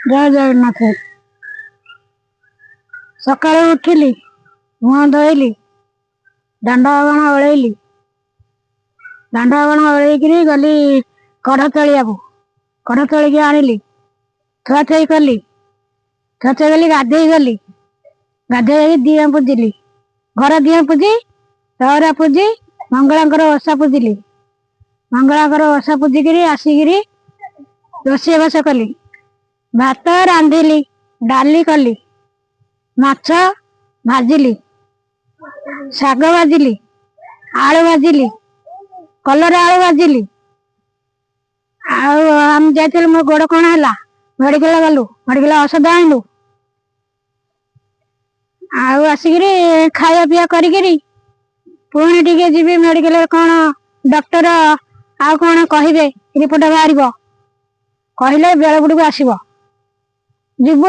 जय जगन्नाथ। सकाळु उठिली, मुह धोइली, दांड आगण ओळैली, दांड आगण ओळैकी गली कढ़ तलियाबू, कढ़ तलिकी आनिली, थुआथुई कली, थुआथुई गली गाधेई गली, गाधेई दिए पूजिली, घर दिए पूजी चौरा पूजी मंगलांकर ओषा पूजिली, मंगलांकर ओषा पूजिकी आसिकी रोषेई बास कली, भात रांधिली, डाली कली, माछ भाजिली, शाग भाजिली, आलू भाजिली, कलर आलू भाजिली। आम जाइलु मो गोड़ कण है मेडिकल गलु, मेडिकल औषध आनलु, आसिक खाया पीया करी पुणी टिके जीवी मेडिकल कौन डॉक्टर आउ कौन कहे रिपोर्ट बाहर कहले बेल बुड़ को आसब जीवु।